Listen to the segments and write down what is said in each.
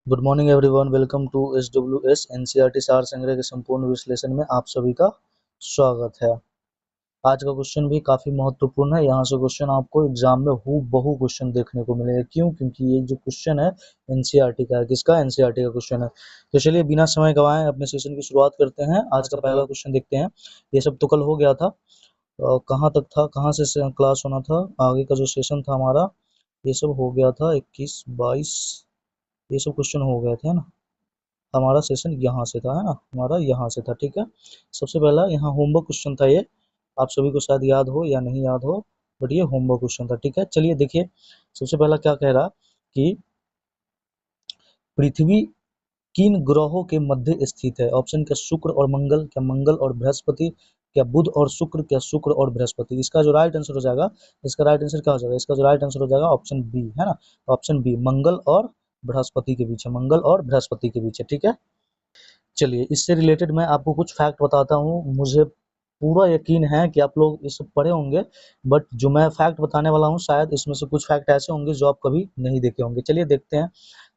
Good morning everyone, welcome to SWS NCERT सार संग्रह के संपूर्ण विश्लेषण में आप सभी का स्वागत है। आज का क्वेश्चन भी काफी महत्वपूर्ण है। यहाँ से क्वेश्चन आपको एग्जाम में हूबहू क्वेश्चन देखने को मिलेगा। क्यों? क्योंकि ये जो क्वेश्चन है एनसीईआरटी का है। किसका? एनसीईआरटी का क्वेश्चन है। तो चलिए बिना समय गवाए अपने सेशन की शुरुआत करते हैं। आज का पहला क्वेश्चन देखते हैं। ये सब तो कल हो गया था। कहाँ तक था, कहाँ से क्लास होना था, आगे का जो सेशन था हमारा ये सब हो गया था। 21, 22 ये सब क्वेश्चन हो गए थे ना। हमारा सेशन यहाँ से था, है ना, हमारा यहाँ से था। ठीक है, सबसे पहला यहाँ होमवर्क क्वेश्चन था। ये आप सभी को शायद याद हो या नहीं याद हो, बट ये होमवर्क क्वेश्चन था। ठीक है, चलिए देखिए सबसे पहला क्या कह रहा कि पृथ्वी किन ग्रहों के मध्य स्थित है। ऑप्शन क्या? शुक्र और मंगल, क्या मंगल और बृहस्पति, क्या बुध और शुक्र, क्या शुक्र और बृहस्पति। इसका जो राइट आंसर हो जाएगा, इसका राइट आंसर क्या हो जाएगा? इसका जो राइट आंसर हो जाएगा ऑप्शन बी, है ना, ऑप्शन बी, मंगल और बृहस्पति के बीच है, मंगल और बृहस्पति के बीच है। ठीक है, चलिए इससे रिलेटेड मैं आपको कुछ फैक्ट बताता हूँ। मुझे पूरा यकीन है कि आप लोग इसे पढ़े होंगे, बट जो मैं फैक्ट बताने वाला हूँ शायद इसमें से कुछ फैक्ट ऐसे होंगे जो आप कभी नहीं देखे होंगे। चलिए देखते हैं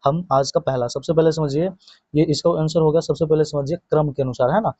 हम आज का पहला। सबसे पहले समझिए, ये इसका आंसर होगा। सबसे पहले समझिए क्रम के अनुसार, है ना।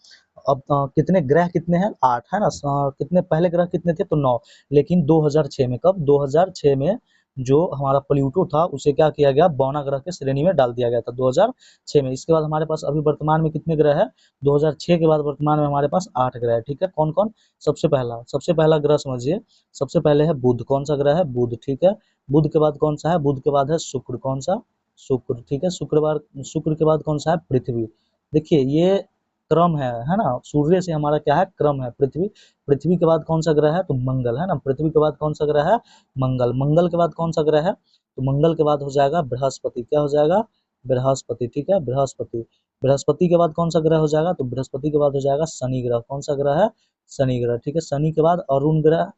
अब कितने ग्रह कितने हैं? 8, है ना। कितने पहले ग्रह कितने थे? तो 9। लेकिन 2006 में, कब? 2006 में जो हमारा प्लूटो था उसे क्या किया गया? बौना ग्रह के श्रेणी में डाल दिया गया था 2006 में। इसके बाद हमारे पास अभी वर्तमान में कितने ग्रह है? 2006 के बाद वर्तमान में हमारे पास 8 ग्रह है। ठीक है, कौन कौन? सबसे पहला ग्रह समझिए। सबसे पहले है बुध। कौन सा ग्रह है? बुध। ठीक है, बुध के बाद कौन सा है? बुध के बाद है शुक्र। कौन सा? शुक्र। ठीक है, शुक्र के बाद कौन सा है? पृथ्वी। देखिए ये क्रम है ना। सूर्य से हमारा क्या है? क्रम है, पृथ्वी। पृथ्वी के बाद कौन सा ग्रह है? तो मंगल, है ना। पृथ्वी के बाद कौन सा ग्रह है? मंगल। मंगल के बाद कौन सा ग्रह है? तो मंगल के बाद हो जाएगा बृहस्पति। क्या हो जाएगा? बृहस्पति। ठीक है, बृहस्पति। बृहस्पति के बाद कौन सा ग्रह हो जाएगा? तो बृहस्पति के बाद हो जाएगा शनि ग्रह। कौन सा ग्रह है? शनि ग्रह। ठीक है, शनि के बाद अरुण ग्रह।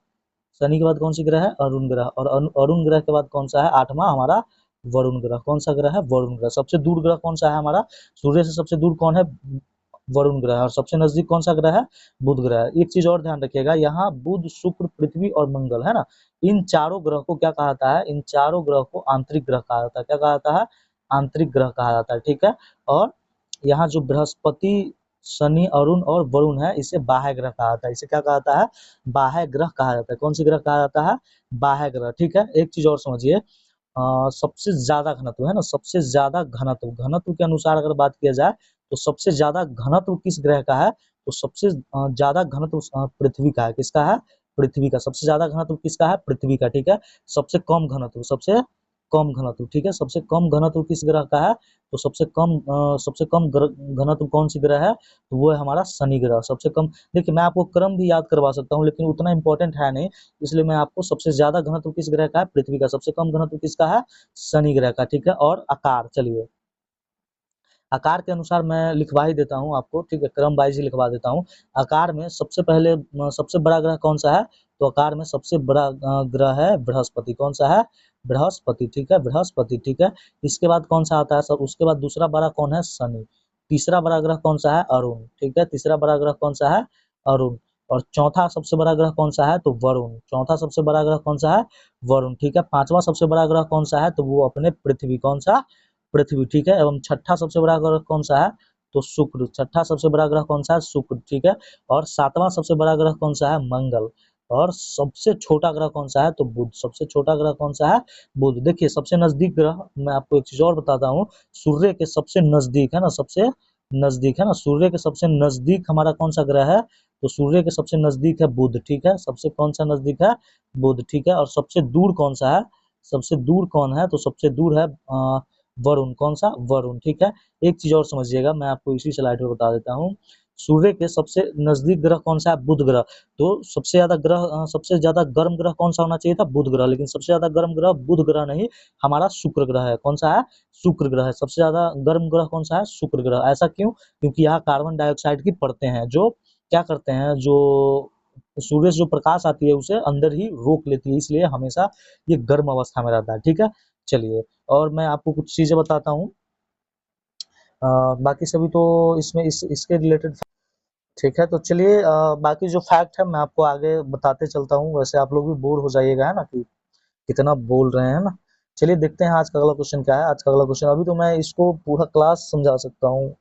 शनि के बाद कौन सी ग्रह है? अरुण ग्रह। और अरुण ग्रह के बाद कौन सा है? 8वां हमारा वरुण ग्रह। कौन सा ग्रह है? वरुण ग्रह। सबसे दूर ग्रह कौन सा है हमारा? सूर्य से सबसे दूर कौन है? वरुण ग्रह। और सबसे नजदीक कौन सा ग्रह है? बुध ग्रह है। एक चीज और ध्यान रखिएगा, यहाँ बुध, शुक्र, पृथ्वी और मंगल, है ना, इन चारों ग्रह को क्या कहा जाता है? इन चारों ग्रह को आंतरिक ग्रह कहा जाता है। क्या कहा जाता है? आंतरिक ग्रह कहा जाता है। ठीक है, और यहाँ जो बृहस्पति, शनि, अरुण और वरुण है इसे बाह्य ग्रह कहा जाता है। इसे क्या कहा जाता है? बाह्य ग्रह कहा जाता है। कौन सी ग्रह कहा जाता है? बाह्य ग्रह। ठीक है, एक चीज और समझिए, सबसे ज्यादा घनत्व, है ना, सबसे ज्यादा घनत्व, घनत्व के अनुसार अगर बात किया जाए तो सबसे ज्यादा घनत्व किस ग्रह का है? तो सबसे ज्यादा घनत्व पृथ्वी का है। किसका है? पृथ्वी का। सबसे ज्यादा घनत्व किसका है? पृथ्वी का। ठीक है, सबसे कम घनत्व, सबसे कम घनत्व। ठीक है, सबसे कम घनत्व किस ग्रह का है? तो सबसे कम घनत्व कौन सी ग्रह है? तो वो है हमारा शनि ग्रह, सबसे कम। देखिए मैं आपको क्रम भी याद करवा सकता हूँ लेकिन उतना इंपॉर्टेंट है नहीं, इसलिए मैं आपको सबसे ज्यादा घनत्व किस ग्रह का है? पृथ्वी का। सबसे कम घनत्व किसका है? शनि ग्रह का। ठीक है, और आकार, चलिए आकार के अनुसार मैं लिखवा ही देता हूँ आपको। ठीक है, क्रम वाइज ही लिखवा देता हूँ। आकार में सबसे पहले सबसे बड़ा ग्रह कौन सा है? तो आकार में सबसे बड़ा ग्रह है बृहस्पति। कौन सा है? बृहस्पति। ठीक है, बृहस्पति। ठीक है, इसके बाद कौन सा आता है? सब उसके बाद दूसरा बड़ा कौन है? शनि। तीसरा बड़ा ग्रह कौन सा है? अरुण। ठीक है, तीसरा बड़ा ग्रह कौन सा है? अरुण। और चौथा सबसे बड़ा ग्रह कौन सा है? तो वरुण। चौथा सबसे बड़ा ग्रह कौन सा है? वरुण। ठीक है, पांचवा सबसे बड़ा ग्रह कौन सा है? तो वो अपने पृथ्वी। कौन सा? पृथ्वी। ठीक है, एवं छठा सबसे बड़ा ग्रह कौन सा है? तो शुक्र। छठा सबसे बड़ा ग्रह कौन सा है? शुक्र। ठीक है, और सातवां सबसे बड़ा ग्रह कौन सा है? मंगल। और सबसे छोटा ग्रह कौन सा है? तो बुध। सबसे छोटा ग्रह कौन सा है? बुध। देखिए सबसे नजदीक ग्रह, मैं आपको एक चीज और बताता हूँ, सूर्य के सबसे नजदीक, है ना, सबसे नजदीक, है ना, सूर्य के सबसे नजदीक हमारा कौन सा ग्रह है? तो सूर्य के सबसे नजदीक है बुध। ठीक है, सबसे कौन सा नजदीक है? बुध। ठीक है, और सबसे दूर कौन सा है? सबसे दूर कौन है? तो सबसे दूर है वरुण। कौन सा? वरुण। ठीक है, एक चीज और समझिएगा, मैं आपको इसी स्लाइड में बता देता हूँ। सूर्य के सबसे नजदीक ग्रह कौन सा है? बुध ग्रह। तो सबसे ज्यादा गर्म ग्रह कौन सा होना चाहिए था? बुध ग्रह। लेकिन सबसे ज्यादा गर्म ग्रह बुध ग्रह नहीं, हमारा शुक्र ग्रह है। कौन सा है? शुक्र ग्रह है। सबसे ज्यादा गर्म ग्रह कौन सा है? शुक्र ग्रह। ऐसा क्यों? क्योंकि यहाँ कार्बन डाइऑक्साइड की परतें हैं जो क्या करते हैं, जो सूर्य से जो प्रकाश आती है उसे अंदर ही रोक लेती है, इसलिए हमेशा ये गर्म अवस्था में रहता है। ठीक है, चलिए और मैं आपको कुछ चीजें बताता हूँ। बाकी सभी तो इसमें इसके रिलेटेड। ठीक है, तो चलिए बाकी जो फैक्ट है मैं आपको आगे बताते चलता हूँ। वैसे आप लोग भी बोर हो जाइएगा, है ना, कि कितना बोल रहे हैं ना। चलिए देखते हैं आज का अगला क्वेश्चन क्या है। आज का अगला क्वेश्चन, अभी तो मैं इसको पूरा क्लास समझा सकता हूँ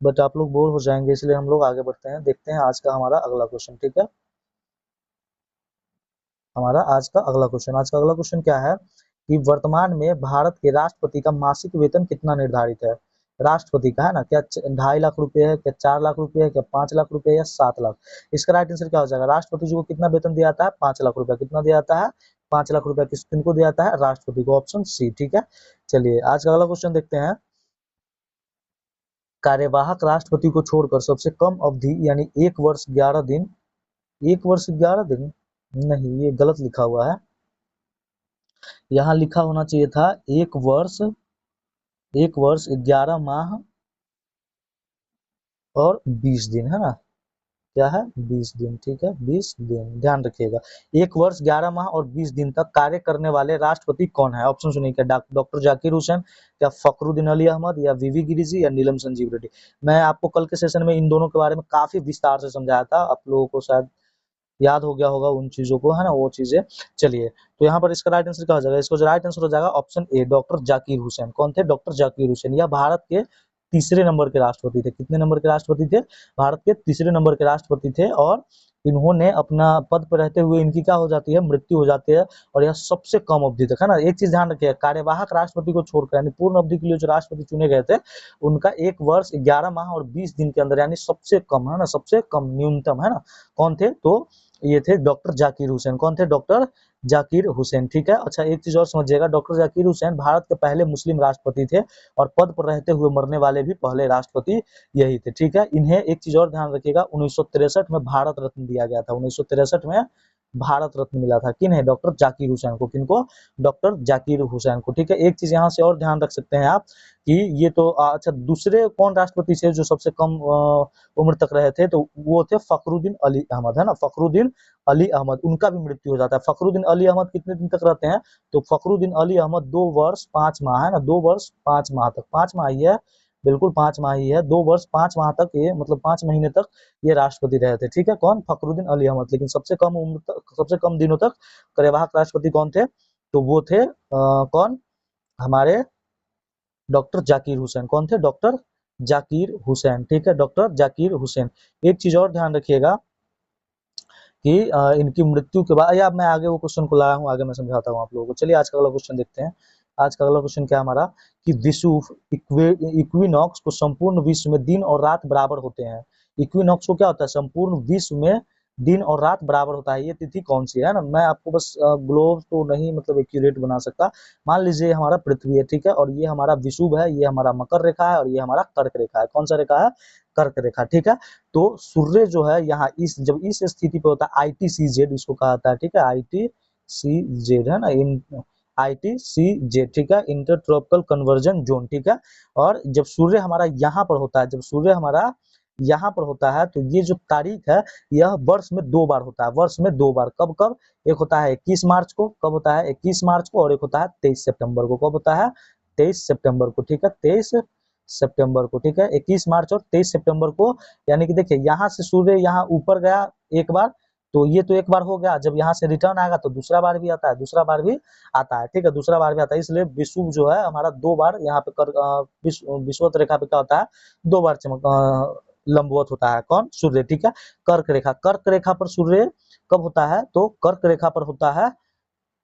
बट आप लोग बोर हो जाएंगे, इसलिए हम लोग आगे बढ़ते हैं। देखते हैं आज का हमारा अगला क्वेश्चन, ठीक है। हमारा आज का अगला क्वेश्चन क्या है कि वर्तमान में भारत के राष्ट्रपति का मासिक वेतन कितना निर्धारित है। राष्ट्रपति का है ना, क्या 2.5 लाख रुपए है, क्या 4 लाख रुपए है, क्या 5 लाख रुपए या 7 लाख। इसका राइट आंसर क्या हो जाएगा। राष्ट्रपति जी को कितना वेतन दिया जाता है, 5 लाख रुपया। कितना दिया जाता है, 5 लाख रुपया। किनको दिया जाता है, राष्ट्रपति को। ऑप्शन सी, ठीक है। चलिए आज का अगला क्वेश्चन देखते हैं। कार्यवाहक राष्ट्रपति को छोड़कर सबसे कम अवधि यानी 1 वर्ष 11 दिन, 1 वर्ष 11 दिन नहीं, ये गलत लिखा हुआ है। यहाँ लिखा होना चाहिए था 1 वर्ष 11 माह और 20 दिन, है ना। क्या है, 20 दिन, ठीक है, 20 दिन, ध्यान रखिएगा। 1 वर्ष 11 माह और 20 दिन तक कार्य करने वाले राष्ट्रपति कौन है। ऑप्शन सुनिए, क्या डॉक्टर जाकिर हुसैन, क्या फखरुद्दीन अली अहमद, या वीवी गिरी जी, या नीलम संजीव रेड्डी। मैं आपको कल के सेशन में इन दोनों के बारे में काफी विस्तार से समझाया था, आप लोगों को शायद याद हो गया होगा उन चीजों को, है ना, वो चीजें। चलिए तो यहाँ पर इसका राइट आंसर क्या हो जाएगा। इसका जो राइट आंसर हो जाएगा option A, doctor Zakir Hussain. कौन थे, डॉक्टर जाकिर हुसैन। यह भारत के तीसरे नंबर के राष्ट्रपति थे। कितने नंबर के राष्ट्रपति थे, भारत के तीसरे नंबर के राष्ट्रपति थे। और इन्होंने अपना पद पर रहते हुए इनकी क्या हो जाती है, मृत्यु हो जाती है। और यह सबसे कम अवधि तक, है ना। एक चीज ध्यान रखिए, कार्यवाहक राष्ट्रपति को छोड़कर यानी पूर्ण अवधि के लिए जो राष्ट्रपति चुने गए थे, उनका 1 वर्ष 11 माह और 20 दिन के अंदर, यानी सबसे कम, है ना, सबसे कम, न्यूनतम, है ना। कौन थे, तो ये थे डॉक्टर जाकिर हुसैन। कौन थे, डॉक्टर जाकिर हुसैन, ठीक है। अच्छा एक चीज और समझिएगा, डॉक्टर जाकिर हुसैन भारत के पहले मुस्लिम राष्ट्रपति थे और पद पर रहते हुए मरने वाले भी पहले राष्ट्रपति यही थे, ठीक है। इन्हें एक चीज और ध्यान रखिएगा, 1963 में भारत रत्न दिया गया था। 1963 में भारत रत्न मिला था। किन्हें, डॉक्टर जाकिर हुसैन को। किनको, डॉक्टर जाकिर हुसैन को, ठीक है। एक चीज यहाँ से और ध्यान रख सकते हैं आप कि ये तो अच्छा, दूसरे कौन राष्ट्रपति थे जो सबसे कम उम्र तक रहे थे, तो वो थे फखरुद्दीन अली अहमद, है ना। फखरुद्दीन अली अहमद, उनका भी मृत्यु हो जाता है। फखरुद्दीन अली अहमद कितने दिन तक रहते हैं, तो फखरुद्दीन अली अहमद 2 वर्ष 5 माह, है ना, 2 वर्ष 5 माह तक, 5 माह ही है, बिल्कुल 5 माह ही है। 2 वर्ष 5 माह तक, ये मतलब 5 महीने तक ये राष्ट्रपति रहे थे, ठीक है। कौन, फखरुद्दीन अली अहमद। लेकिन सबसे कम उम्र तक, सबसे कम दिनों तक कार्यवाहक राष्ट्रपति कौन थे, तो वो थे कौन, हमारे डॉक्टर जाकिर हुसैन। कौन थे, डॉक्टर जाकिर हुसैन, ठीक है, डॉक्टर जाकिर हुसैन। एक चीज और ध्यान रखिएगा कि इनकी मृत्यु के बाद, या मैं आगे वो क्वेश्चन को लाया हूँ, आगे मैं समझाता हूँ आप लोगों को। चलिए आज का अगला क्वेश्चन देखते हैं। आज का अगला क्वेश्चन क्या हमारा कि विषुव इक्विनॉक्स को संपूर्ण विश्व में दिन और रात बराबर होते हैं। इक्विनॉक्स को क्या होता है, संपूर्ण विश्व में दिन और रात बराबर होता है, ये तिथि कौन सी है ना। मैं आपको बस ग्लोब तो नहीं मतलब एक्यूरेट बना सकता। मान लीजिए हमारा पृथ्वी है, ठीक है, और ये हमारा विषुव है, ये हमारा मकर रेखा है, और ये हमारा कर्क रेखा है। कौन सा रेखा है, कर्क रेखा, ठीक है। तो सूर्य जो है यहाँ इस, जब इस स्थिति पे होता है, ITCZ इसको कहा जाता है, ठीक है, ITCZ, है ना, इन ITCZ, ठीक है, इंटर ट्रॉपिकल कन्वर्जन जोन, ठीक है। और जब सूर्य हमारा यहाँ पर होता है, जब सूर्य हमारा यहाँ पर होता है, तो ये जो तारीख है, यह वर्ष में 2 बार होता है। वर्ष में 2 बार, कब कब, एक होता है 21 मार्च को, कब होता है 21 मार्च को, और एक होता है 23 सितंबर को। कब होता है, 23 सितंबर को, ठीक है, 23 सितंबर को, ठीक है, 21 मार्च और 23 सितंबर को। यानी कि देखिए यहाँ से सूर्य यहाँ ऊपर गया एक बार, तो ये तो एक बार हो गया। जब यहाँ से रिटर्न आएगा तो दूसरा बार भी आता है, दूसरा बार भी आता है, ठीक है, दूसरा बार भी आता है। इसलिए विषुव जो है हमारा 2 बार यहाँ पे विषुवत रेखा पे क्या होता है, 2 बार चमक लंबवत होता है। कौन, सूर्य, ठीक है। कर्क रेखा, कर्क रेखा पर सूर्य कब होता है, तो कर्क रेखा पर होता है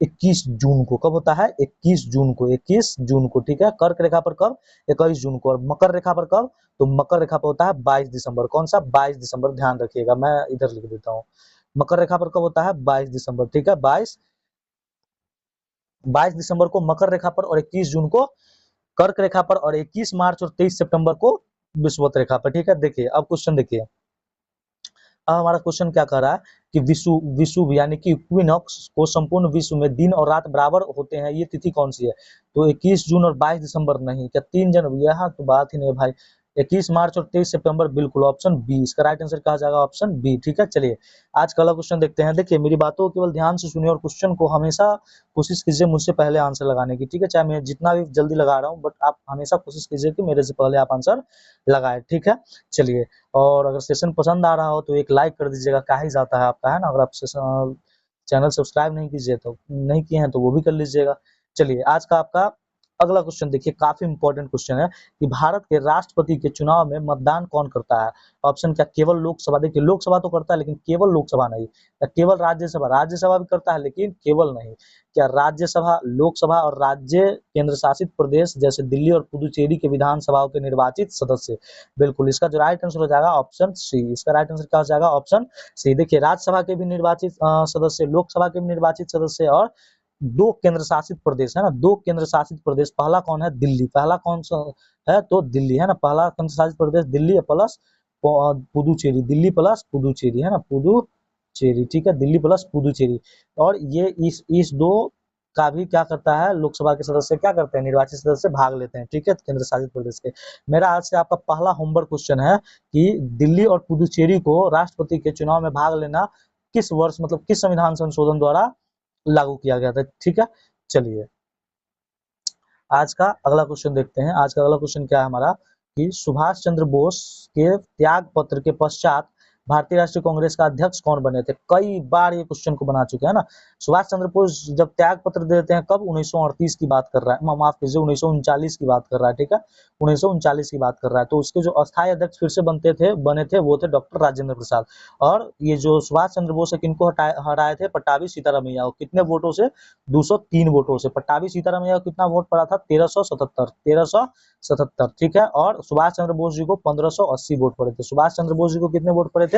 21 जून को। कब होता है, 21 जून को, 21 जून को, ठीक है। कर्क रेखा पर कब, 21 जून को। और मकर रेखा पर कब, तो मकर रेखा पर होता है 22 दिसंबर। कौन सा, 22 दिसंबर, ध्यान रखिएगा, मैं इधर लिख देता हूँ। मकर रेखा पर कब होता है, 22 दिसंबर, ठीक है, 22 दिसंबर को मकर रेखा पर, और 21 जून को कर्क रेखा पर, और 21 मार्च और 23 सितंबर को विषुवत रेखा पर, ठीक है। देखिए अब क्वेश्चन देखिए, अब हमारा क्वेश्चन क्या कह रहा है कि विषुव यानी कि इक्विनॉक्स को संपूर्ण विश्व में दिन और रात बराबर होते हैं, ये तिथि कौन सी है, तो 21 जून और 22 दिसंबर नहीं, क्या 3 जनवरी, यहाँ तो बात ही नहीं है भाई। 21 मार्च और 23 सितंबर, बिल्कुल ऑप्शन बी इसका राइट आंसर कहा जाएगा, ऑप्शन बी, ठीक है। चलिए आज का अगला क्वेश्चन देखते हैं। देखिए मेरी बातों को केवल ध्यान से सुनिए और क्वेश्चन को हमेशा कोशिश कीजिए मुझसे पहले आंसर लगाने की, ठीक है। चाहे मैं जितना भी जल्दी लगा रहा हूँ, बट आप हमेशा कोशिश कीजिए कि मेरे से पहले आप आंसर लगाए, ठीक है। चलिए, और अगर सेशन पसंद आ रहा हो तो एक लाइक कर दीजिएगा, क्या ही जाता है आपका, है ना। अगर आप सेशन चैनल सब्सक्राइब नहीं कीजिए तो नहीं किए हैं तो वो भी कर लीजिएगा। चलिए आज का आपका अगला क्वेश्चन देखिए, काफी इंपॉर्टेंट क्वेश्चन है कि भारत के राष्ट्रपति के चुनाव में मतदान कौन करता है। ऑप्शन क्या, केवल लोकसभा, देखिए लोकसभा तो करता है लेकिन केवल लोकसभा नहीं, या केवल राज्यसभा, राज्यसभा भी करता है लेकिन केवल नहीं, क्या राज्यसभा, लोकसभा और राज्य केंद्र शासित प्रदेश जैसे दिल्ली और पुदुचेरी के विधानसभाओं के निर्वाचित सदस्य। बिल्कुल, इसका जो राइट आंसर हो जाएगा ऑप्शन सी, इसका राइट आंसर क्या हो जाएगा, ऑप्शन सी। देखिए राज्यसभा के भी निर्वाचित सदस्य, लोकसभा के भी निर्वाचित सदस्य और दो केंद्र शासित प्रदेश है ना, दो केंद्र शासित प्रदेश, पहला कौन है, दिल्ली, पहला कौन सा है तो दिल्ली है ना, पहला केंद्र शासित प्रदेश दिल्ली प्लस पुदुचेरी, दिल्ली प्लस पुदुचेरी है ना, पुदुचेरी, ठीक है, दिल्ली प्लस पुदुचेरी। और ये इस दो का भी क्या करता है, लोकसभा के सदस्य क्या करते हैं, निर्वाचित सदस्य भाग लेते हैं, ठीक है, केंद्र शासित प्रदेश के। मेरा आज से आपका पहला होमवर्क क्वेश्चन है कि दिल्ली और पुदुचेरी को राष्ट्रपति के चुनाव में भाग लेना किस वर्ष, मतलब किस संविधान संशोधन द्वारा लागू किया गया था, ठीक है। चलिए आज का अगला क्वेश्चन देखते हैं। आज का अगला क्वेश्चन क्या है हमारा कि सुभाष चंद्र बोस के त्याग पत्र के पश्चात भारतीय राष्ट्रीय कांग्रेस का अध्यक्ष कौन बने थे। कई बार ये क्वेश्चन को बना चुके हैं ना। सुभाष चंद्र बोस जब त्याग पत्र देते हैं कब, 1938 की बात कर रहा है, माफ कीजिए 1939 की बात कर रहा है, ठीक है, 1939 की बात कर रहा है। तो उसके जो अस्थायी अध्यक्ष फिर से बने थे वो थे डॉक्टर राजेंद्र प्रसाद। और ये जो सुभाष चंद्र बोस है किनको हराए थे, पट्टाभी सीतारामैया को। कितने वोटों से, 203 वोटों से। पट्टाभी सीतारामैया को कितना वोट पड़ा था, 1377, ठीक है। और सुभाष चंद्र बोस जी को 1580 वोट पड़े थे। सुभाष चंद्र बोस जी को कितने वोट पड़े थे,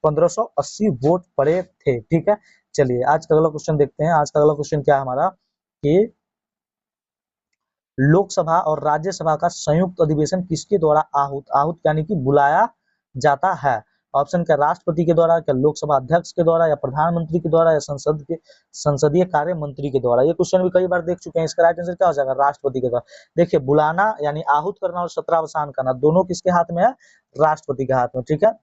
1580 वोट पड़े थे, ठीक है। चलिए आज का अगला क्वेश्चन देखते हैं। आज का अगला क्वेश्चन क्या है हमारा कि लोकसभा और राज्यसभा का संयुक्त अधिवेशन किसके द्वारा आहूत यानी कि बुलाया जाता है। ऑप्शन क्या, राष्ट्रपति के द्वारा, क्या लोकसभा अध्यक्ष के द्वारा, या प्रधानमंत्री के द्वारा, या संसदीय कार्य मंत्री के द्वारा। ये क्वेश्चन भी कई बार देख चुके हैं। इसका राइट आंसर क्या हो जाएगा, राष्ट्रपति के द्वारा। देखिए बुलाना यानी आहूत करना और सत्रावसान करना दोनों किसके हाथ में है, राष्ट्रपति के हाथ में, ठीक है।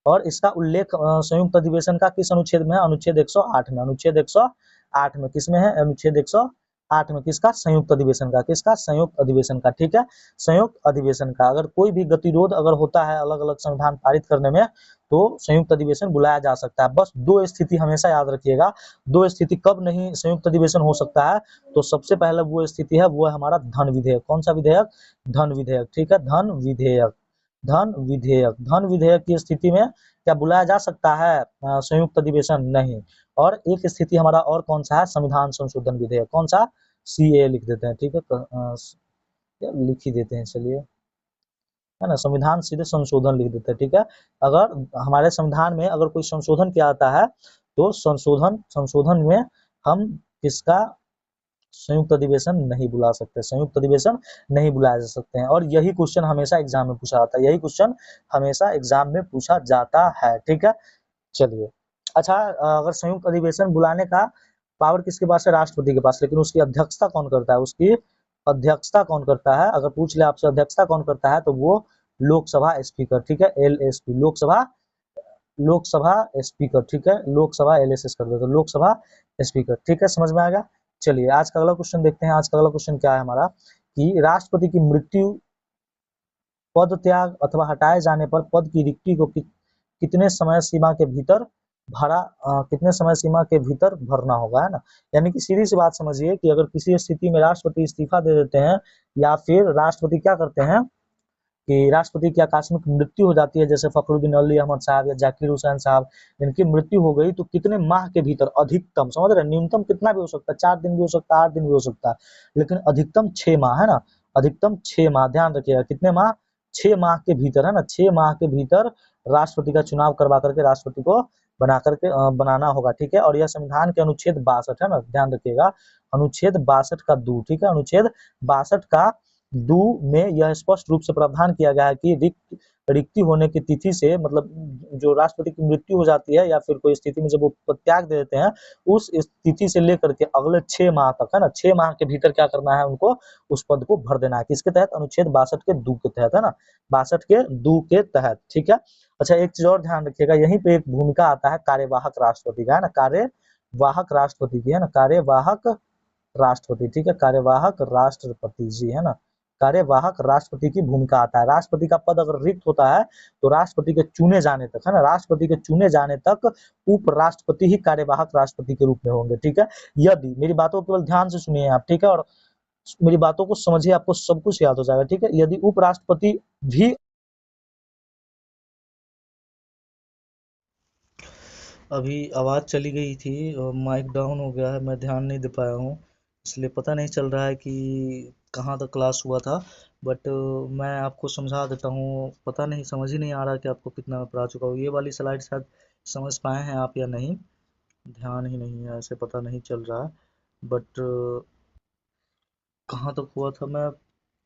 और इसका उल्लेख संयुक्त अधिवेशन का किस अनुच्छेद में है, अनुच्छेद 108 में, अनुच्छेद 108 में किसमें है, अनुच्छेद 108 में, किसका, संयुक्त अधिवेशन का, किसका, संयुक्त अधिवेशन का, ठीक है, संयुक्त अधिवेशन का। अगर कोई भी गतिरोध अगर होता है अलग अलग संविधान पारित करने में तो संयुक्त अधिवेशन बुलाया जा सकता है। बस दो स्थिति हमेशा याद रखिएगा, दो स्थिति कब नहीं संयुक्त अधिवेशन हो सकता है। तो सबसे पहले वो स्थिति है, वो है हमारा धन विधेयक। कौन सा विधेयक, धन विधेयक, ठीक है, धन विधेयक, धन विधेयक, धन विधेयक की स्थिति में क्या बुलाया जा सकता है संयुक्त अधिवेशन, नहीं। और एक स्थिति हमारा और कौन सा है, संविधान संशोधन विधेयक, कौन सा, सीए लिख देते हैं, ठीक है, लिख ही देते हैं, चलिए, है ना, संविधान सीधे संशोधन लिख देते हैं, ठीक है। अगर हमारे संविधान में अगर कोई संशोधन किया जाता है तो संशोधन में हम किसका संयुक्त अधिवेशन नहीं बुला सकते, संयुक्त अधिवेशन नहीं बुलाए जा सकते हैं। और यही क्वेश्चन हमेशा एग्जाम में पूछा जाता है, यही क्वेश्चन हमेशा एग्जाम में पूछा जाता है, ठीक है। चलिए अच्छा, अगर संयुक्त अधिवेशन बुलाने का पावर किसके पास है, राष्ट्रपति के पास, लेकिन उसकी अध्यक्षता कौन करता है, उसकी अध्यक्षता कौन करता है, अगर पूछ ले आपसे अध्यक्षता कौन करता है तो वो लोकसभा स्पीकर, ठीक है, एलएसपी, लोकसभा स्पीकर, ठीक है, लोकसभा एलएसएस कर देते, लोकसभा स्पीकर, ठीक है, समझ में आएगा। चलिए आज का अगला क्वेश्चन देखते हैं। आज का अगला क्वेश्चन क्या है हमारा कि राष्ट्रपति की मृत्यु, पद त्याग अथवा हटाए जाने पर पद की रिक्ति को कितने समय सीमा के भीतर कितने समय सीमा के भीतर भरना होगा, है ना। यानी कि सीधी सी बात समझिए कि अगर किसी स्थिति में राष्ट्रपति इस्तीफा दे देते हैं या फिर राष्ट्रपति क्या करते हैं कि राष्ट्रपति की आकस्मिक मृत्यु हो जाती है, जैसे फखरुद्दीन अली अहमद साहब या जाकिर हुसैन साहब, इनकी मृत्यु हो गई तो कितने माह के भीतर, अधिकतम समझ रहे, न्यूनतम कितना भी हो सकता है, 4 दिन भी हो सकता है, 8 दिन भी हो सकता है, लेकिन अधिकतम 6 माह, है ना, अधिकतम 6 माह, ध्यान रखिएगा कितने माह, 6 माह के भीतर, है ना, 6 माह के भीतर राष्ट्रपति का चुनाव करवा करके राष्ट्रपति को बना करके बनाना होगा, ठीक है। और यह संविधान के अनुच्छेद 62 है ना, ध्यान रखिएगा, अनुच्छेद 62 का 2, ठीक है, अनुच्छेद 62 का 2 में यह स्पष्ट रूप से प्रावधान किया गया है कि रिक्ति होने की तिथि से, मतलब जो राष्ट्रपति की मृत्यु हो जाती है या फिर कोई स्थिति में जब वो त्याग दे देते हैं, उस तिथि से लेकर के अगले 6 माह तक, है ना, 6 माह के भीतर क्या करना है उनको, उस पद को भर देना है। किसके तहत, अनुच्छेद 62 के 2 के तहत, है ना, 62 के 2 के तहत, ठीक है। अच्छा एक चीज और ध्यान रखिएगा, यहीं पे एक भूमिका आता है कार्यवाहक राष्ट्रपति का, है ना, कार्यवाहक राष्ट्रपति की, है ना, कार्यवाहक राष्ट्रपति, ठीक है, कार्यवाहक राष्ट्रपति जी, है ना, कार्यवाहक राष्ट्रपति की भूमिका आता है। राष्ट्रपति का पद अगर रिक्त होता है तो राष्ट्रपति के चुने जाने तक, है ना, राष्ट्रपति के चुने जाने तक उपराष्ट्रपति ही कार्यवाहक राष्ट्रपति के रूप में होंगे, ठीक है। यदि, मेरी बातों को केवल ध्यान से सुनिए आप, ठीक है, और मेरी बातों को समझिए, आपको सब कुछ याद हो जाएगा, ठीक है। यदि उपराष्ट्रपति भी, अभी आवाज़ चली गई थी और माइक डाउन हो गया है, मैं ध्यान नहीं दे पाया हूँ, इसलिए पता नहीं चल रहा है कि कहाँ तक क्लास हुआ था। बट मैं आपको समझा देता हूँ, पता नहीं, समझ ही नहीं आ रहा कि आपको कितना मैं पढ़ा चुका हूँ। ये वाली स्लाइड शायद समझ पाए हैं आप या नहीं, ध्यान ही नहीं है, ऐसे पता नहीं चल रहा है। बट कहाँ तक हुआ था मैं,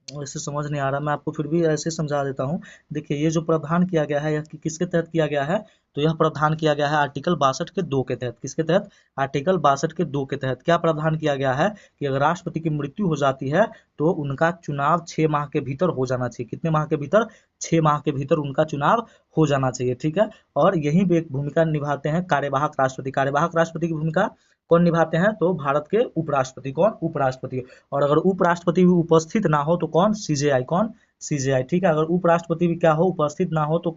वैसे समझ नहीं आ रहा, मैं आपको फिर भी ऐसे समझा देता हूँ। देखिए, ये जो प्रावधान किया गया है, यह किसके तहत किया गया है, तो यह प्रावधान किया गया है आर्टिकल 62 के 2 के तहत। किसके तहत? आर्टिकल 62 के 2 के तहत क्या प्रावधान किया गया है कि अगर राष्ट्रपति की मृत्यु हो जाती है तो उनका चुनाव 6 माह के भीतर हो जाना चाहिए। कितने माह के भीतर? 6 माह के भीतर उनका चुनाव हो जाना चाहिए, ठीक है। और यही भी एक भूमिका निभाते हैं कार्यवाहक राष्ट्रपति। कार्यवाहक राष्ट्रपति की भूमिका कौन निभाते हैं? तो भारत के उपराष्ट्रपति। कौन? उपराष्ट्रपति। और अगर उपराष्ट्रपति भी उपस्थित ना हो तो कौन? सीजेआई। कौन? सीजेआई, ठीक है। अगर उपराष्ट्रपति भी क्या हो, उपस्थित ना हो तो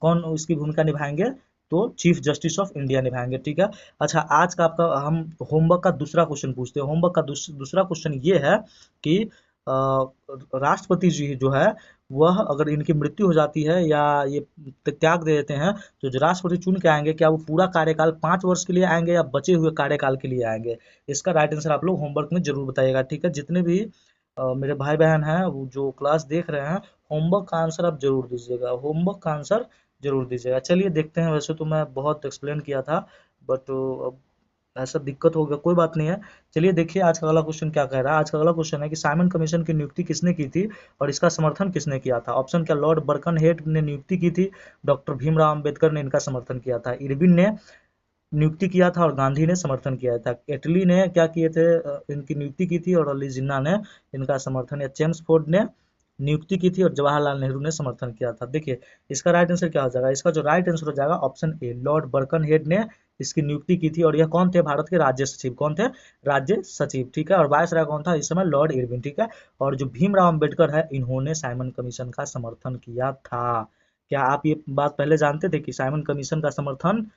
कौन उसकी भूमिका निभाएंगे? तो चीफ जस्टिस ऑफ इंडिया निभाएंगे, ठीक है। अच्छा, आज का आपका हम होमवर्क का दूसरा क्वेश्चन पूछते हैं। होमवर्क का दूसरा क्वेश्चन ये है कि राष्ट्रपति जी जो है वह, अगर इनकी मृत्यु हो जाती है या ये त्याग दे देते हैं, तो जो राष्ट्रपति चुन के आएंगे, क्या वो पूरा कार्यकाल 5 वर्ष के लिए आएंगे या बचे हुए कार्यकाल के लिए आएंगे? इसका राइट आंसर आप लोग होमवर्क में जरूर बताइएगा, ठीक है। जितने भी मेरे भाई बहन हैं वो जो क्लास देख रहे हैं, होमवर्क का आंसर आप जरूर दीजिएगा, होमवर्क का आंसर जरूर दीजिएगा। चलिए देखते हैं, वैसे तो मैं बहुत एक्सप्लेन किया था, बट अब ऐसा दिक्कत हो गया, कोई बात नहीं है। चलिए देखिए आज का अगला क्वेश्चन क्या कह रहा है। आज का अगला क्वेश्चन है कि साइमन कमीशन की नियुक्ति किसने की थी और इसका समर्थन किसने किया था? ऑप्शन क्या? लॉर्ड बर्कनहेड ने नियुक्ति की थी, डॉक्टर भीमराव अंबेडकर ने इनका समर्थन किया था, इरविन ने नियुक्ति किया था और गांधी ने समर्थन किया था, एटली ने क्या किए थे, इनकी नियुक्ति की थी और अली जिन्ना ने इनका समर्थन, या चेम्सफोर्ड ने नियुक्ति की थी और जवाहरलाल नेहरू ने समर्थन किया था। देखिए इसका राइट आंसर क्या हो जाएगा? इसका जो राइट आंसर हो जाएगा ऑप्शन ए, लॉर्ड बर्कनहेड ने इसकी नियुक्ति की थी। और यह कौन थे? भारत के राज्य सचिव। कौन थे? राज्य सचिव, ठीक है। और वायसराय कौन था इस समय? लॉर्ड इरविन, ठीक है। और जो भीमराव अंबेडकर है, इन्होंने साइमन कमीशन का समर्थन किया था। क्या आप ये बात पहले जानते थे कि साइमन कमीशन का समर्थन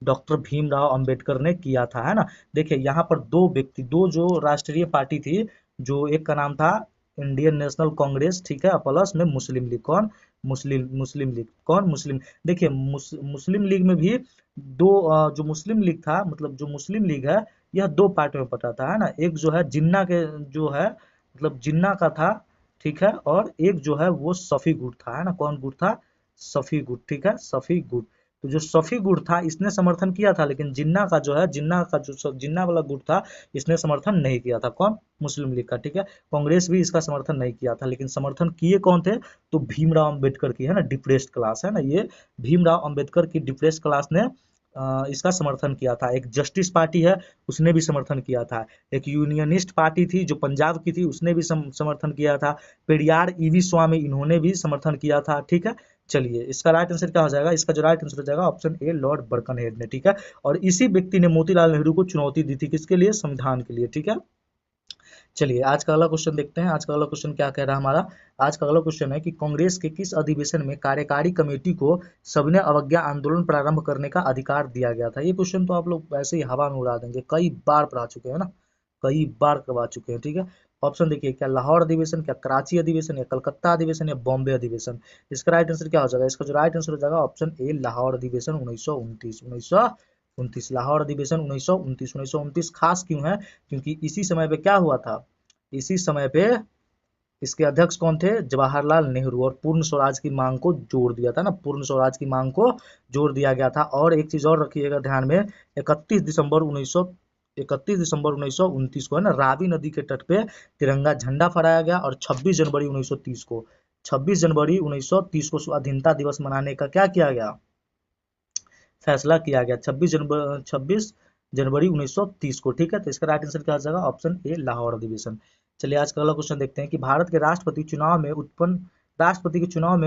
डॉक्टर भीमराव अंबेडकर ने किया था, है ना। देखिए यहाँ पर दो व्यक्ति, दो जो राष्ट्रीय पार्टी थी, जो एक का नाम था इंडियन नेशनल कांग्रेस, ठीक है, प्लस में मुस्लिम लीग। कौन? मुस्लिम लीग। कौन? मुस्लिम। देखिए मुस्लिम लीग में भी दो, जो मुस्लिम लीग था, मतलब जो मुस्लिम लीग है, यह दो पार्टियों में बटा था, है ना। एक जो है जिन्ना के, जो है मतलब जिन्ना का था, ठीक है, और एक जो है वो सफी गुट था, है ना। कौन गुट था? सफी गुट, ठीक है, सफी गुट। तो जो सफी गुट था इसने समर्थन किया था, लेकिन जिन्ना का जो है, जिन्ना का जो जिन्ना वाला गुट था, इसने समर्थन नहीं किया था। कौन? मुस्लिम लीग का, ठीक है। कांग्रेस भी इसका समर्थन नहीं किया था, लेकिन समर्थन किए कौन थे? तो भीमराव अंबेडकर की, है ना, डिप्रेस्ड क्लास, है ना, ये भीमराव अंबेडकर की डिप्रेस्ड क्लास ने इसका समर्थन किया था। एक जस्टिस पार्टी है, उसने भी समर्थन किया था। एक यूनियनिस्ट पार्टी थी जो पंजाब की थी, उसने भी समर्थन किया था। पेरियार ईवी स्वामी, इन्होंने भी समर्थन किया था, ठीक है। चलिए इसका राइट आंसर क्या हो जाएगा? इसका जो राइट आंसर हो जाएगा ऑप्शन ए, लॉर्ड बर्कनहेड ने, ठीक है। और इसी व्यक्ति ने मोतीलाल नेहरू को चुनौती दी थी, किसके लिए? संविधान के लिए, ठीक है। चलिए आज का अगला क्वेश्चन देखते हैं। आज का अगला क्वेश्चन क्या कह रहा है हमारा? आज का अगला क्वेश्चन है कि कांग्रेस के किस अधिवेशन में कार्यकारी कमेटी को सविनय अवज्ञा आंदोलन प्रारंभ करने का अधिकार दिया गया था? ये क्वेश्चन तो आप लोग वैसे ही हवा में उड़ा देंगे, कई बार पढ़ा चुके हैं ना, कई बार करवा चुके हैं, ठीक है। ऑप्शन देखिए, क्या लाहौर अधिवेशन, क्या कराची अधिवेशन, या कलकत्ता अधिवेशन, या बॉम्बे अधिवेशन? इसका राइट आंसर क्या हो जाएगा? इसका जो राइट आंसर हो जाएगा ऑप्शन ए, लाहौर अधिवेशन 1929। 1929 लाहौर अधिवेशन 1929। 1929 खास क्यों है? क्योंकि इसी समय पे क्या हुआ था? इसी समय पे इसके अध्यक्ष कौन थे? जवाहरलाल नेहरू। और पूर्ण स्वराज की मांग को जोड़ दिया था ना, पूर्ण स्वराज की मांग को जोड़ दिया गया था। और एक चीज और रखिएगा ध्यान में, 31 दिसंबर 1929 को, है ना, रावी नदी के तट पे तिरंगा झंडा फहराया गया। और 26 जनवरी 1930 को, 26 जनवरी 1930 को स्वाधीनता दिवस मनाने का क्या किया गया? फैसला किया गया, 26 जनवरी 1930 को, ठीक है। तो इसका राइट आंसर क्या हो जाएगा? ऑप्शन ए, लाहौर अधिवेशन। चलिए आज का अगला क्वेश्चन देखते हैं कि भारत के राष्ट्रपति के चुनाव में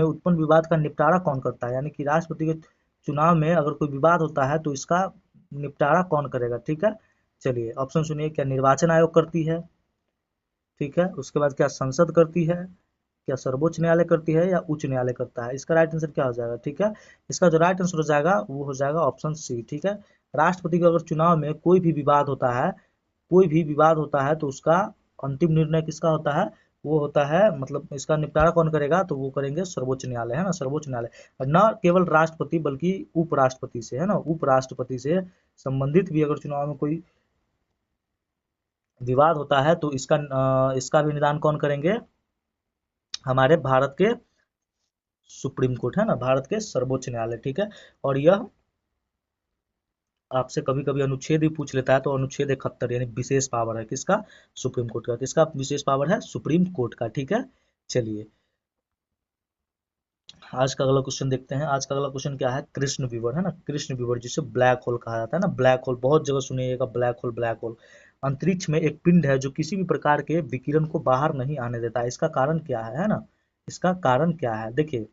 उत्पन्न विवाद का निपटारा कौन करता है? यानी कि राष्ट्रपति के चुनाव में अगर कोई विवाद होता है तो इसका निपटारा कौन करेगा, ठीक है। चलिए ऑप्शन सुनिए, क्या निर्वाचन आयोग करती है, ठीक है। उसके बाद क्या संसद करती है, क्या सर्वोच्च न्यायालय करती है या उच्च न्यायालय करता है? इसका राइट आंसर क्या हो जाएगा? ठीक है, इसका जो राइट आंसर हो जाएगा वो हो जाएगा ऑप्शन सी। ठीक है, राष्ट्रपति का अगर चुनाव में कोई भी विवाद होता है, कोई भी विवाद होता है तो उसका अंतिम निर्णय किसका होता है? वो होता है, मतलब इसका निपटारा कौन करेगा? तो वो करेंगे सर्वोच्च न्यायालय, है ना, सर्वोच्च न्यायालय। और न केवल राष्ट्रपति बल्कि उपराष्ट्रपति से, है ना, उपराष्ट्रपति से संबंधित भी अगर चुनाव में कोई विवाद होता है तो इसका भी निदान कौन करेंगे? हमारे भारत के सुप्रीम कोर्ट, है ना, भारत के सर्वोच्च न्यायालय। ठीक है, और यह आपसे कभी कभी अनुच्छेद भी पूछ लेता है, तो अनुच्छेद 71 यानी विशेष पावर है किसका? सुप्रीम कोर्ट का। किसका विशेष पावर है? सुप्रीम कोर्ट का। ठीक है, चलिए आज का अगला क्वेश्चन देखते हैं। आज का अगला क्वेश्चन क्या है? कृष्ण विवर, है ना, कृष्ण विवर जिसे ब्लैक होल कहा जाता है ना, ब्लैक होल बहुत जगह सुनिएगा, ब्लैक होल, ब्लैक होल। अंतरिक्ष में एक पिंड है जो किसी भी प्रकार के विकिरण को बाहर नहीं आने देता है, इसका कारण क्या है ना, इसका कारण क्या है? देखिए,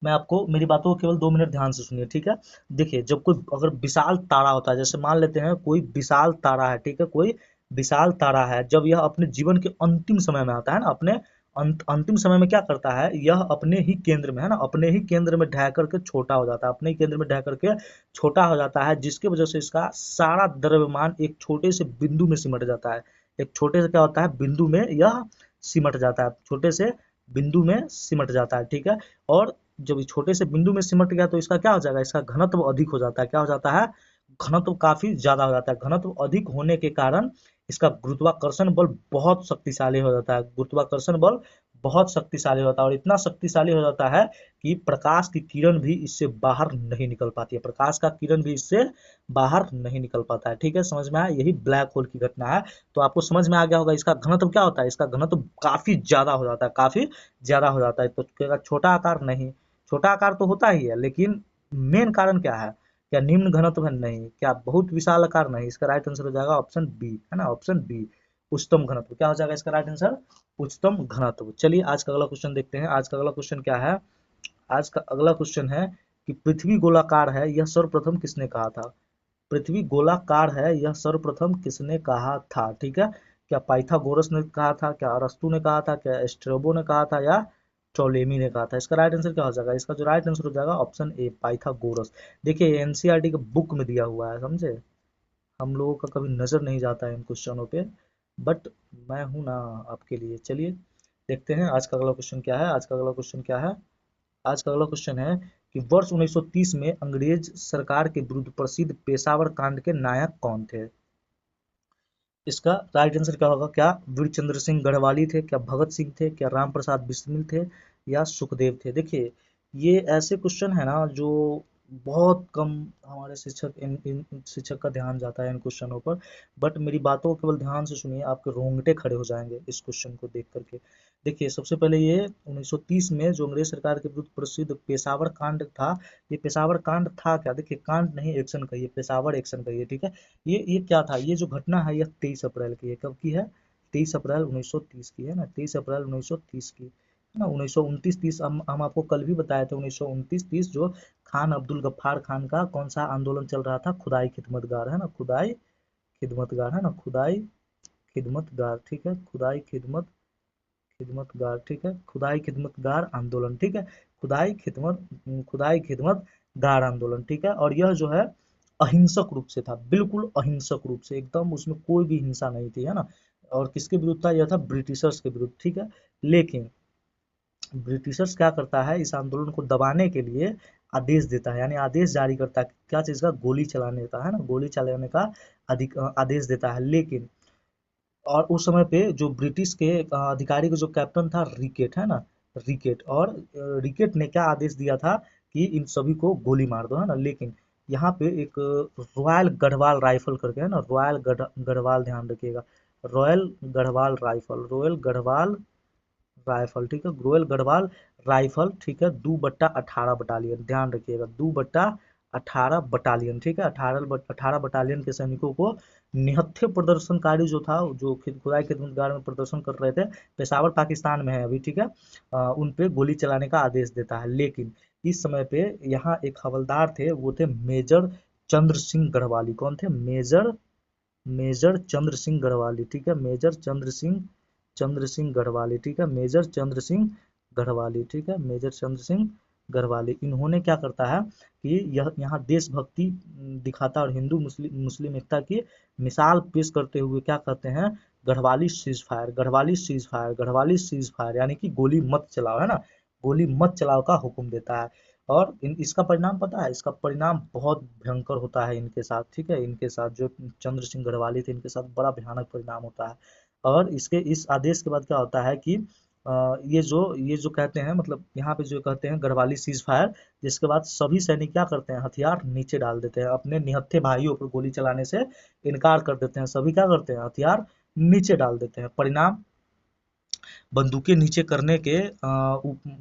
मैं आपको मेरी बातों को केवल 2 मिनट ध्यान से सुनिए, ठीक है। देखिए, जब कोई अगर विशाल तारा होता है, जैसे मान लेते हैं कोई विशाल तारा है, ठीक है, कोई विशाल तारा है, जब यह अपने जीवन के अंतिम समय में आता है ना, अपने अंतिम समय में क्या करता है, यह अपने ही केंद्र में, है ना, अपने ही केंद्र में ढह करके छोटा हो जाता है, अपने ही केंद्र में ढह करके छोटा हो जाता है, जिसकी वजह से इसका सारा द्रव्यमान एक छोटे से बिंदु में सिमट जाता है। एक छोटे से क्या होता है, बिंदु में यह सिमट जाता है, छोटे से बिंदु में सिमट जाता है, ठीक है। और जब ये छोटे से बिंदु में सिमट गया तो इसका क्या हो जाएगा? इसका घनत्व अधिक हो जाता है। क्या हो जाता है? घनत्व काफी ज्यादा हो जाता है। घनत्व अधिक होने के कारण इसका गुरुत्वाकर्षण बल बहुत शक्तिशाली हो जाता है। गुरुत्वाकर्षण बल बहुत शक्तिशाली होता है, और इतना शक्तिशाली हो जाता है कि प्रकाश की किरण भी इससे बाहर नहीं निकल पाती है। प्रकाश का किरण भी इससे बाहर नहीं निकल पाता है। ठीक है, समझ में आया? यही ब्लैक होल की घटना है। तो आपको समझ में आ गया होगा इसका घनत्व क्या होता है। इसका घनत्व काफी ज्यादा हो जाता है, काफी ज्यादा हो जाता है। तो छोटा आकार नहीं, छोटा आकार तो होता ही है, लेकिन मेन कारण क्या है? क्या निम्न घनत्व है? नहीं। क्या बहुत विशाल आकार? नहीं। इसका राइट आंसर हो जाएगा ऑप्शन बी, है ना, ऑप्शन बी, उच्चतम घनत्व। क्या हो जाएगा इसका राइट आंसर? उच्चतम घनत्व। चलिए आज का अगला क्वेश्चन देखते हैं। आज का अगला क्वेश्चन क्या है? आज का अगला क्वेश्चन है कि पृथ्वी गोलाकार है, यह सर्वप्रथम किसने कहा था? पृथ्वी गोलाकार है, यह सर्वप्रथम किसने कहा था? ठीक है, क्या पाइथागोरस ने कहा था, क्या अरस्तु ने कहा था, क्या स्ट्रेबो ने कहा था, या टोलेमी ने कहा था? इसका राइट आंसर क्या हो जाएगा? इसका जो राइट आंसर हो जाएगा ऑप्शन ए, पाइथागोरस। देखिए एनसीईआरटी के बुक में दिया हुआ है, समझे। हम लोगों का कभी नजर नहीं जाता है इन क्वेश्चनों पे, बट मैं हूं ना आपके लिए। चलिए देखते हैं आज का अगला क्वेश्चन क्या है। आज का अगला क्वेश्चन क्या है? आज का अगला क्वेश्चन है कि वर्ष 1930 में अंग्रेज सरकार के विरुद्ध प्रसिद्ध पेशावर कांड के नायक कौन थे? इसका राइट आंसर क्या होगा? क्या वीर चंद्र सिंह गढ़वाली थे, क्या भगत सिंह थे, क्या राम प्रसाद बिस्मिल थे, या सुखदेव थे? देखिए, ये ऐसे क्वेश्चन है ना जो बहुत कम हमारे शिक्षक का ध्यान जाता है इन क्वेश्चनों पर। बट मेरी बातों को केवल ध्यान से सुनिए, आपके रोंगटे खड़े हो जाएंगे इस क्वेश्चन को देख करके। देखिए, सबसे पहले ये 1930 में जो अंग्रेज सरकार के विरुद्ध प्रसिद्ध पेशावर कांड था, ये पेशावर कांड था क्या? देखिए, कांड नहीं, एक्शन कहिए, पेशावर एक्शन कहिए, ठीक है। ये क्या था? ये जो घटना है यह 23 अप्रैल की है। कब की है? 23 अप्रैल 1930 की, है ना, 23 अप्रैल 1930 की, है ना। 1929-30 हम आपको कल भी बताए थे। 1929-30 जो खान अब्दुल गफ्फार खान का कौन सा आंदोलन चल रहा था? खुदाई खिदमतगार, है ना, खुदाई खिदमतगार, है ना, खुदाई खिदमतगार, ठीक है, खुदाई खिदमत खिदमतगार, ठीक है, खुदाई खिदमतगार आंदोलन, ठीक है, खुदाई खिदमत गार आंदोलन, ठीक है। और यह जो है अहिंसक रूप से था, बिल्कुल अहिंसक रूप से, एकदम उसमें कोई भी हिंसा नहीं थी, है ना। और किसके विरुद्ध था? यह था ब्रिटिशर्स के विरुद्ध, ठीक है। लेकिन ब्रिटिशर्स क्या करता है, इस आंदोलन को दबाने के लिए आदेश देता है, यानी आदेश जारी करता है, क्या चीज का? गोली चलाने का, है ना, गोली चलाने का आदेश देता है। लेकिन और उस समय पे जो ब्रिटिश के अधिकारी का जो कैप्टन था रिकेट, है ना, रिकेट, और रिकेट ने क्या आदेश दिया था कि इन सभी को गोली मार दो, है ना। लेकिन यहाँ पे एक रॉयल गढ़वाल राइफल करके, है ना, रॉयल गढ़वाल, ध्यान रखिएगा, royal Garhwal rifle, royal Garhwal rifle, ठीक है, रॉयल गढ़वाल राइफल, ठीक है, 2/18 बटालियन, ध्यान रखिएगा, 2/18 बटालियन, ठीक है, 18 बटालियन के सैनिकों को निहत्थे प्रदर्शनकारी जो था, जो खुदाई खिदमतगार में प्रदर्शन कर रहे थे, पेशावर पाकिस्तान में है अभी, ठीक है, उन पे गोली चलाने का आदेश देता है। लेकिन इस समय पे यहाँ एक हवलदार थे, वो थे मेजर चंद्र सिंह गढ़वाली। कौन थे? मेजर मेजर चंद्र सिंह गढ़वाली, ठीक है, मेजर चंद्र सिंह गढ़वाली, ठीक है, मेजर चंद्र सिंह गढ़वाली, ठीक है, मेजर चंद्र सिंह गढ़वाली। इन्होंने क्या करता है कि यह यहाँ देशभक्ति दिखाता और हिंदू मुस्लिम मुस्लिम एकता की मिसाल पेश करते हुए क्या कहते हैं, Garhwali cease fire, Garhwali cease fire, Garhwali cease fire, यानी कि गोली मत चलाओ, है ना, गोली मत चलाओ का हुक्म देता है। और इसका परिणाम पता है, इसका परिणाम बहुत भयंकर होता है इनके साथ, ठीक है, इनके साथ जो चंद्र सिंह गढ़वाली थे इनके साथ बड़ा भयानक परिणाम होता है। और इसके इस आदेश के बाद क्या होता है कि ये जो कहते हैं, मतलब यहाँ पे जो कहते हैं गढ़वाली सीज फायर, जिसके बाद सभी सैनिक क्या करते हैं, हथियार नीचे डाल देते हैं, अपने निहत्थे भाइयों पर गोली चलाने से इनकार कर देते हैं, सभी क्या करते हैं, हथियार नीचे डाल देते हैं। परिणाम, बंदूकें नीचे करने के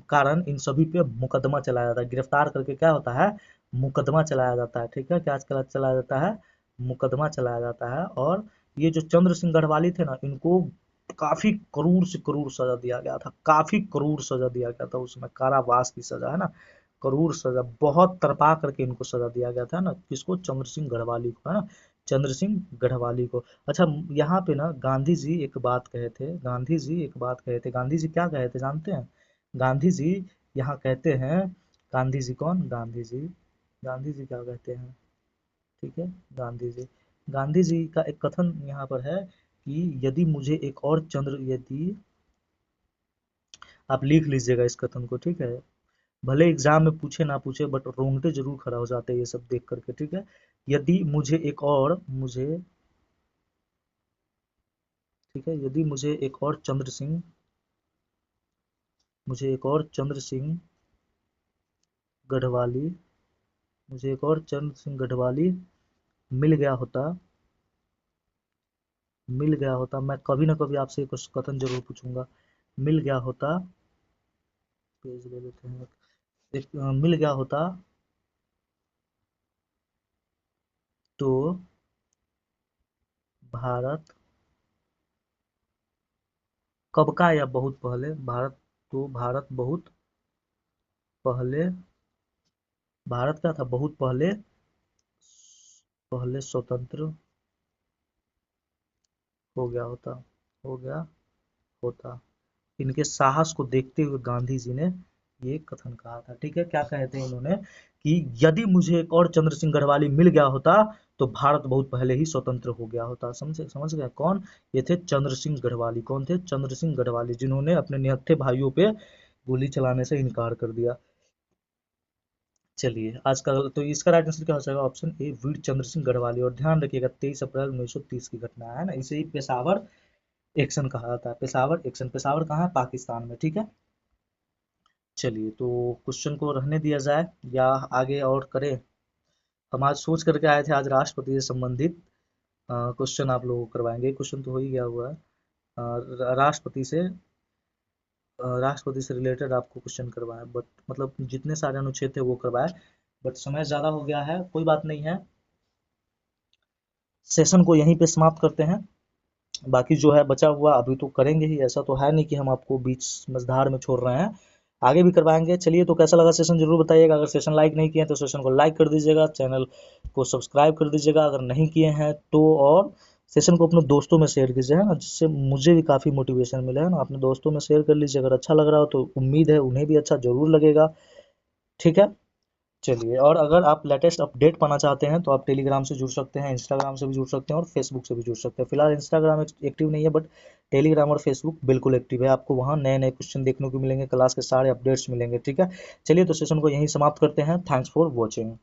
कारण इन सभी पे मुकदमा चलाया जाता है, गिरफ्तार करके क्या होता है, मुकदमा चलाया जाता है, ठीक है, क्या चलाया जाता है, मुकदमा चलाया जाता है। और ये जो चंद्र सिंह गढ़वाली थे ना, इनको काफी करूर से करूर सजा दिया गया था, काफी करूर सजा दिया गया था, उसमें कारावास की सजा, है ना, करूर सजा, बहुत तड़पा करके इनको सजा दिया गया था ना, किसको, चंद्र सिंह गढ़वाली को, है ना, चंद्र सिंह गढ़वाली को। अच्छा, यहाँ पे ना गांधी जी एक बात कहे थे, गांधी जी एक बात कहे थे, गांधी जी क्या कहे थे जानते हैं, गांधी जी यहाँ कहते हैं, गांधी जी कौन, गांधी जी, गांधी जी क्या कहते हैं, ठीक है, गांधी जी, गांधी जी का एक कथन यहाँ पर है कि यदि मुझे एक और चंद्र, यदि आप लिख लीजिएगा इस कथन को, ठीक है, भले एग्जाम में पूछे ना पूछे बट रोंगटे जरूर खड़ा हो जाते हैं ये सब देख करके, ठीक है, यदि मुझे एक और, मुझे, ठीक है, यदि मुझे एक और चंद्र सिंह, मुझे एक और चंद्र सिंह गढ़वाली, मुझे एक और चंद्र सिंह गढ़वाली मिल गया होता, मिल गया होता, मैं कभी ना कभी आपसे कुछ कथन जरूर पूछूंगा, मिल गया होता, पेज ले लेते हैं, एक मिल गया होता तो भारत कब का, या बहुत पहले, भारत, तो भारत बहुत पहले, भारत क्या था, बहुत पहले, पहले स्वतंत्र हो गया होता, हो गया होता। इनके साहस को देखते हुए गांधी जी ने ये कथन कहा था, ठीक है, क्या कहे थे इन्होंने कि यदि मुझे एक और चंद्र सिंह गढ़वाली मिल गया होता तो भारत बहुत पहले ही स्वतंत्र हो गया होता। समझे, समझ गए कौन, ये थे चंद्र सिंह गढ़वाली, कौन थे, चंद्र सिंह गढ़वाली, जिन्होंने अपने निहत्थे भाइयों पे गोली चलाने से इनकार कर दिया। चलिए, आज का तो इसका राइट आंसर क्या हो जाएगा, ऑप्शन ए वीर चंद्र सिंह गढ़वाली। और ध्यान रखिएगा 23 अप्रैल 1930 की घटना है ना, इसे ही पेशावर एक्शन कहा जाता है, पेशावर एक्शन, पेशावर कहाँ है, पाकिस्तान में, ठीक है। चलिए, तो क्वेश्चन को रहने दिया जाए या आगे और करें। हम आज सोच करके आए थे आज राष्ट्रपति से संबंधित क्वेश्चन आप लोगों को करवाएंगे, क्वेश्चन तो हो ही गया हुआ है, राष्ट्रपति से, राष्ट्रपति से रिलेटेड आपको क्वेश्चन करवाए, बट मतलब जितने सारे अनुच्छेद थे वो करवाए, बट समय ज़्यादा हो गया है, कोई बात नहीं है, सेशन को यहीं पे समाप्त करते हैं। बाकी जो है बचा हुआ अभी तो करेंगे ही, ऐसा तो है नहीं कि हम आपको बीच मझधार में छोड़ रहे हैं, आगे भी करवाएंगे। चलिए, तो कैसा लगा सेशन जरूर बताइएगा, अगर सेशन लाइक नहीं किए हैं तो सेशन को लाइक कर दीजिएगा, चैनल को सब्सक्राइब कर दीजिएगा अगर नहीं किए हैं तो, और सेशन को अपने दोस्तों में शेयर कीजिए, है ना, जिससे मुझे भी काफ़ी मोटिवेशन मिले, है ना, अपने दोस्तों में शेयर कर लीजिए, अगर अच्छा लग रहा हो तो उम्मीद है उन्हें भी अच्छा जरूर लगेगा, ठीक है। चलिए, और अगर आप लेटेस्ट अपडेट पाना चाहते हैं तो आप टेलीग्राम से जुड़ सकते हैं, इंस्टाग्राम से भी जुड़ सकते हैं और फेसबुक से भी जुड़ सकते हैं। फिलहाल इंस्टाग्राम एक्टिव नहीं है, बट टेलीग्राम और फेसबुक बिल्कुल एक्टिव है, आपको वहाँ नए नए क्वेश्चन देखने को मिलेंगे, क्लास के सारे अपडेट्स मिलेंगे, ठीक है। चलिए, तो सेशन को यहीं समाप्त करते हैं, थैंक्स फॉर वॉचिंग।